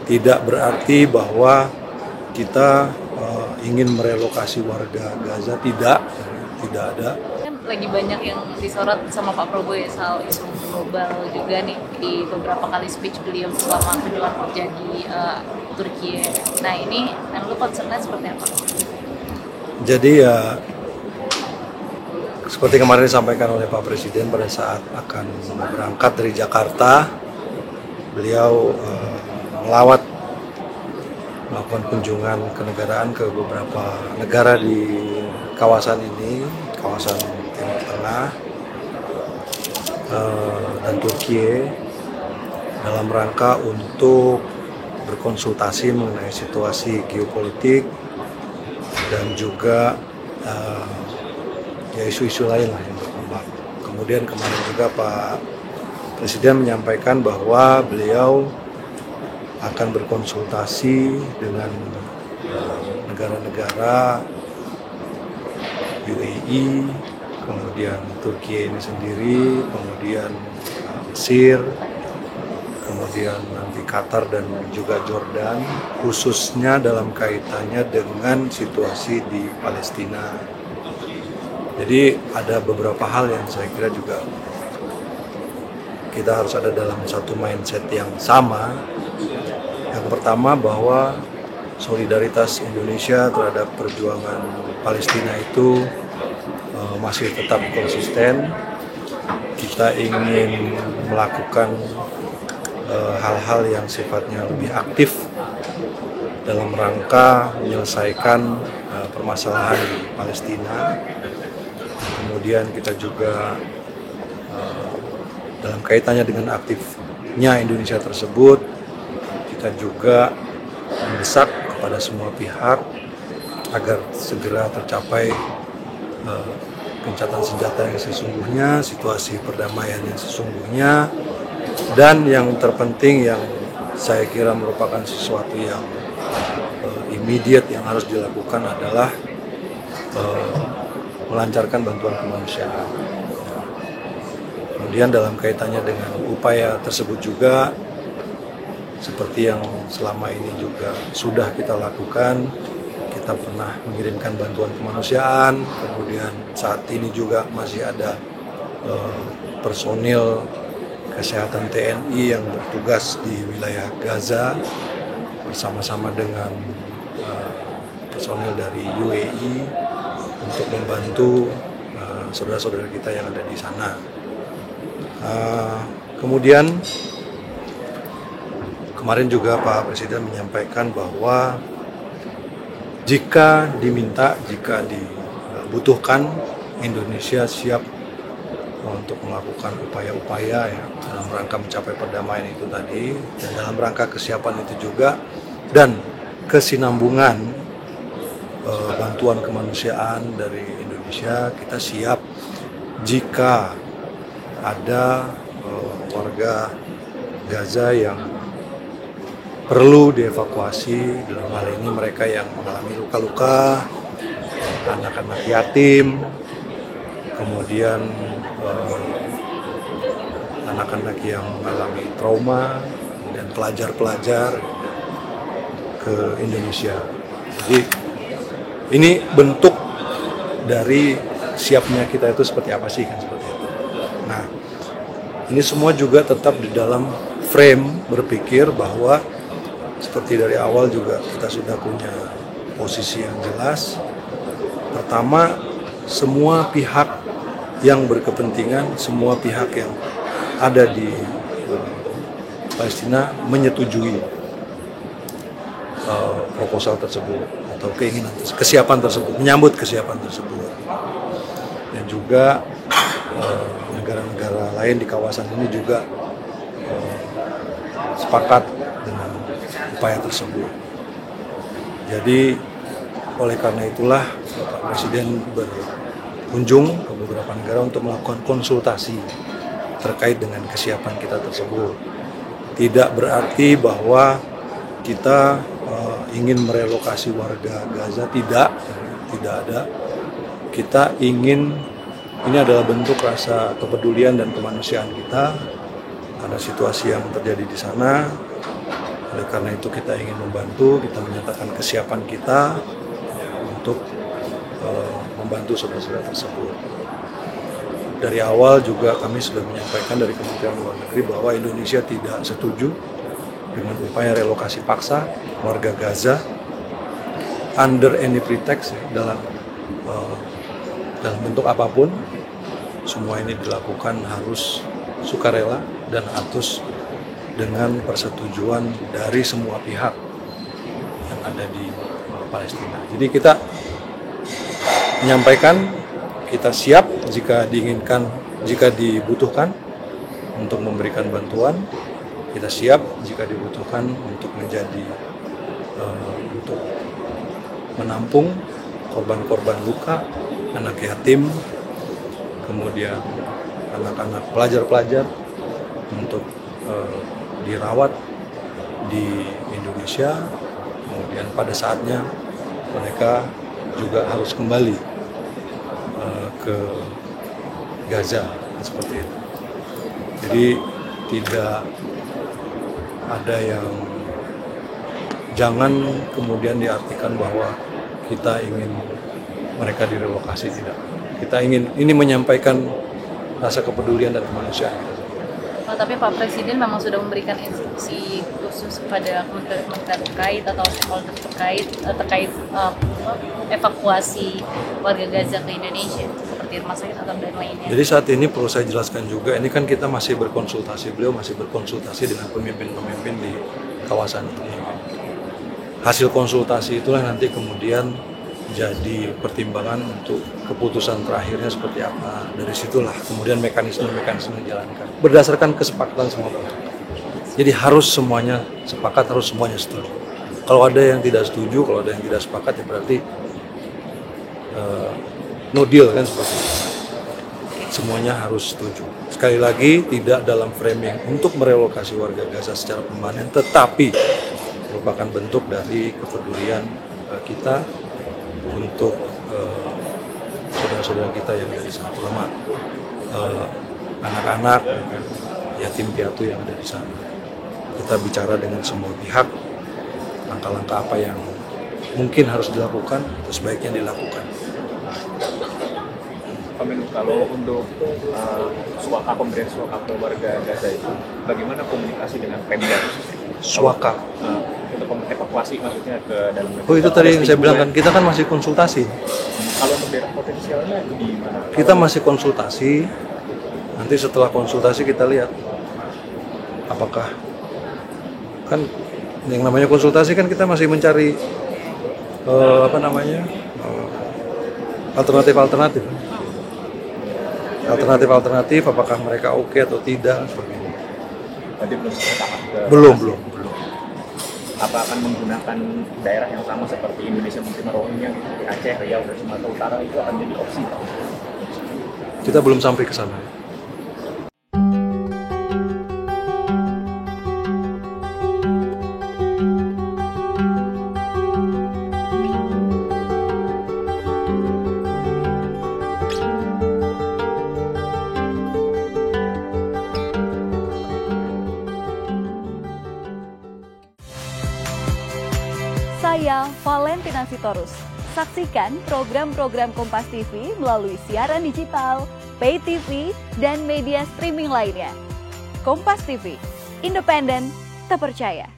tidak berarti bahwa kita ingin merelokasi warga Gaza, tidak ada. Kan lagi banyak yang disorot sama Pak Prabowo ya soal isu global juga nih di beberapa kali speech beliau selama kunjungan kerja di Turki. Nah ini yang lu concernnya seperti apa? Jadi ya seperti kemarin disampaikan oleh Pak Presiden pada saat akan berangkat dari Jakarta, beliau melakukan kunjungan kenegaraan ke beberapa negara di kawasan ini, kawasan Timur Tengah dan Turki, dalam rangka untuk berkonsultasi mengenai situasi geopolitik dan juga isu-isu lain lah yang berkembang. Kemudian kemarin juga Pak Presiden menyampaikan bahwa beliau akan berkonsultasi dengan negara-negara UAE, kemudian Turki ini sendiri, kemudian Mesir, kemudian nanti Qatar dan juga Jordan, khususnya dalam kaitannya dengan situasi di Palestina. Jadi ada beberapa hal yang saya kira juga kita harus ada dalam satu mindset yang sama. Yang pertama bahwa solidaritas Indonesia terhadap perjuangan Palestina itu masih tetap konsisten. Kita ingin melakukan hal-hal yang sifatnya lebih aktif dalam rangka menyelesaikan permasalahan di Palestina. Kemudian kita juga dalam kaitannya dengan aktifnya Indonesia tersebut, kita juga mendesak kepada semua pihak agar segera tercapai gencatan senjata yang sesungguhnya, situasi perdamaian yang sesungguhnya, dan yang terpenting yang saya kira merupakan sesuatu yang immediate yang harus dilakukan adalah melancarkan bantuan kemanusiaan. Kemudian dalam kaitannya dengan upaya tersebut juga, seperti yang selama ini juga sudah kita lakukan, kita pernah mengirimkan bantuan kemanusiaan, kemudian saat ini juga masih ada personil kesehatan TNI yang bertugas di wilayah Gaza bersama-sama dengan personil dari UAE untuk membantu saudara-saudara kita yang ada di sana. Kemudian kemarin juga Pak Presiden menyampaikan bahwa jika diminta, jika dibutuhkan, Indonesia siap untuk melakukan upaya-upaya ya, dalam rangka mencapai perdamaian itu tadi, dan dalam rangka kesiapan itu juga dan kesinambungan bantuan kemanusiaan dari Indonesia, kita siap jika ada warga Gaza yang perlu dievakuasi, dalam hal ini mereka yang mengalami luka-luka, anak-anak yatim, kemudian anak-anak yang mengalami trauma, dan pelajar-pelajar ke Indonesia. Jadi ini bentuk dari siapnya kita itu seperti apa sih, kan seperti itu. Nah, ini semua juga tetap di dalam frame berpikir bahwa seperti dari awal juga kita sudah punya posisi yang jelas. Pertama, semua pihak yang berkepentingan, semua pihak yang ada di Palestina menyetujui proposal tersebut atau keinginan, kesiapan tersebut, menyambut kesiapan tersebut. Dan juga negara-negara lain di kawasan ini juga sepakat dengan upaya tersebut. Jadi oleh karena itulah Bapak Presiden berkunjung ke beberapa negara untuk melakukan konsultasi terkait dengan kesiapan kita tersebut. Tidak berarti bahwa kita ingin merelokasi warga Gaza, tidak ada. Kita ingin, ini adalah bentuk rasa kepedulian dan kemanusiaan kita karena situasi yang terjadi di sana, Oleh karena itu kita ingin membantu, kita menyatakan kesiapan kita untuk membantu saudara-saudara tersebut. Dari awal juga kami sudah menyampaikan dari Kementerian Luar Negeri bahwa Indonesia tidak setuju dengan upaya relokasi paksa warga Gaza under any pretext dalam bentuk apapun. Semua ini dilakukan harus sukarela dan harus dengan persetujuan dari semua pihak yang ada di Palestina. Jadi kita menyampaikan kita siap jika diinginkan, jika dibutuhkan untuk memberikan bantuan. Kita siap jika dibutuhkan untuk menjadi untuk menampung korban-korban luka, anak yatim, kemudian anak-anak pelajar-pelajar untuk dirawat di Indonesia. Kemudian pada saatnya mereka juga harus kembali ke Gaza seperti itu. Jadi tidak ada yang, jangan kemudian diartikan bahwa kita ingin mereka direlokasi, tidak. Kita ingin ini menyampaikan rasa kepedulian dan kemanusiaan. Tapi Pak Presiden memang sudah memberikan instruksi khusus kepada kementerian terkait atau stakeholder terkait evakuasi warga Gaza ke Indonesia seperti rumah sakit atau dan lainnya. Jadi saat ini perlu saya jelaskan juga, ini kan kita masih berkonsultasi, beliau masih berkonsultasi dengan pemimpin-pemimpin di kawasan ini. Hasil konsultasi itulah nanti kemudian jadi pertimbangan untuk keputusan terakhirnya seperti apa. Dari situlah kemudian mekanisme-mekanisme dijalankan berdasarkan kesepakatan semua pihak. Jadi harus semuanya sepakat, harus semuanya setuju. Kalau ada yang tidak setuju, kalau ada yang tidak sepakat, ya berarti no deal kan, seperti itu. Semuanya harus setuju. Sekali lagi, tidak dalam framing untuk merelokasi warga Gaza secara permanen, tetapi merupakan bentuk dari kepedulian kita untuk saudara-saudara kita yang ada di sana, terutama anak-anak, yatim piatu yang ada di sana. Kita bicara dengan semua pihak, langkah-langkah apa yang mungkin harus dilakukan, itu sebaiknya dilakukan. Pak Menlu, kalau untuk suaka, pemberian suaka ke warga Gaza itu, bagaimana komunikasi dengan Pemda? Suaka? Untuk evakuasi maksudnya ke dalam negeri. Oh, itu tadi yang saya bilang kan, kita kan masih konsultasi. Kalau untuk daerah potensialnya di mana? Kita masih konsultasi, nanti setelah konsultasi kita lihat apakah, kan yang namanya konsultasi kan kita masih mencari alternatif apakah mereka oke atau tidak, seperti ini. Berarti belum sepakat ke belum. Apa akan menggunakan daerah yang sama seperti Indonesia menerima Rohingya di Aceh, Riau, dan Sumatera Utara, itu akan jadi opsi, Pak? Kita belum sampai ke sana. Saya Valentina Sitorus. Saksikan program-program Kompas TV melalui siaran digital, pay TV, dan media streaming lainnya. Kompas TV, independen, terpercaya.